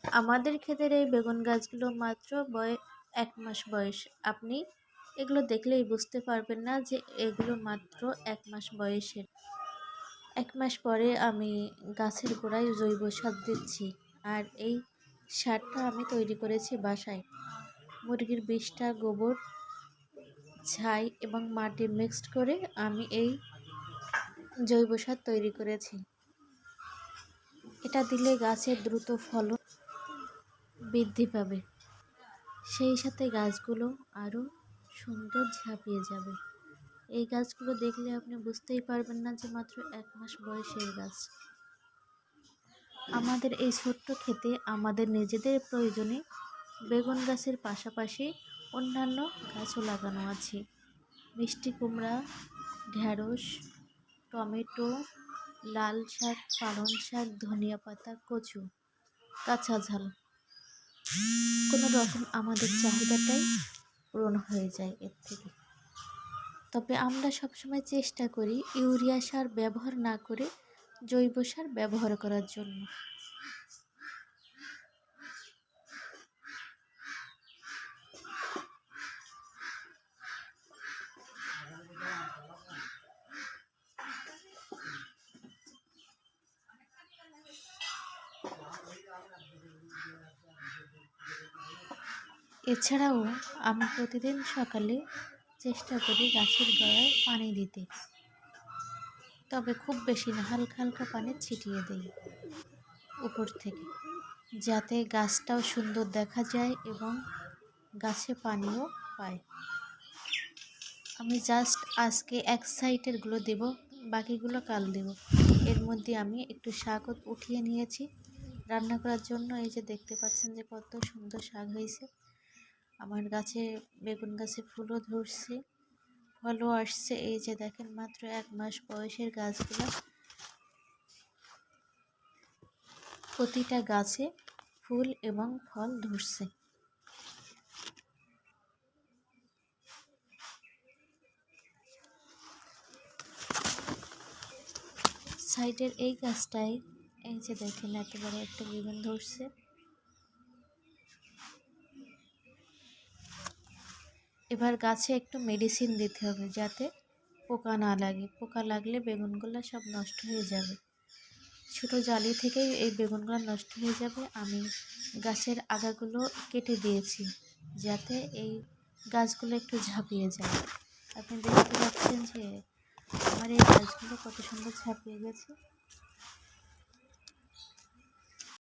আমাদের ক্ষেতের এই বেগুন গাছগুলো মাত্র 1 মাস বয়স। আপনি এগুলো দেখলেই বুঝতে পারবেন না যে এগুলো মাত্র 1 মাস বয়সের। 1 মাস পরে আমি গাছের গোড়ায় জৈব সার দিচ্ছি। আর এই সারটা আমি তৈরি করেছি বাসায়। মুরগির বিষটা, গোবর, ছাই এবং মাটি মিক্সড করে আমি এই জৈব সার তৈরি করেছি। এটা দিলে গাছের দ্রুত ফলন বৃদ্ধি পাবে, সেই সাথে গাছগুলো আরও সুন্দর ঝাঁপিয়ে যাবে। এই গাছগুলো দেখলে আপনি বুঝতেই পারবেন না যে মাত্র 1 মাস বয়সের গাছ। আমাদের এই ছোট্ট ক্ষেতে আমাদের নিজেদের প্রয়োজনে বেগুন গাছের পাশাপাশি অন্যান্য গাছও লাগানো আছে। মিষ্টি কুমড়া, ঢেঁড়স, টমেটো, লাল শাক, পালং শাক, ধনিয়া পাতা, কচু, কাঁচা ঝাল, কোনো রকম আমাদের চাহিদাটাই পূরণ হয়ে যায় এর থেকে। তবে আমরা সবসময় চেষ্টা করি ইউরিয়া সার ব্যবহার না করে জৈব সার ব্যবহার করার জন্য। এছাড়াও আমি প্রতিদিন সকালে চেষ্টা করি গাছের গোড়ায় পানি দিতে, তবে খুব বেশি না, হালকা হালকা পানি ছিটিয়ে দিই উপর থেকে, যাতে গাছটাও সুন্দর দেখা যায় এবং গাছে পানিও পায়। আমি জাস্ট আজকে এক সাইডেরগুলো দেব, বাকিগুলো কাল দেব। এর মধ্যে আমি একটু শাকও উঠিয়ে নিয়েছি রান্না করার জন্য। এই যে দেখতে পাচ্ছেন যে কত সুন্দর শাক হয়েছে। আমার গাছে, বেগুন গাছে ফুলও ধরছে, ফলও আসছে। এই যে দেখেন মাত্র 1 মাস বয়সের গাছগুলো, প্রতিটা গাছে ফুল এবং ফল ধরছে। সাইডের এই গাছটায় এই যে দেখেন এত বড় একটা বেগুন ধরছে। এবার গাছে একটু মেডিসিন দিতে হবে যাতে পোকা না লাগে। পোকা লাগলে বেগুনগুলো সব নষ্ট হয়ে যাবে। ছোটো জালি থেকেই এই বেগুনগুলো নষ্ট হয়ে যাবে। আমি গাছের আগাগুলো কেটে দিয়েছি যাতে এই গাছগুলো একটু ঝাঁপিয়ে যায়। আপনি দেখতে পাচ্ছেন যে আমার এই গাছগুলো কত সুন্দর ঝাঁপিয়ে গেছে।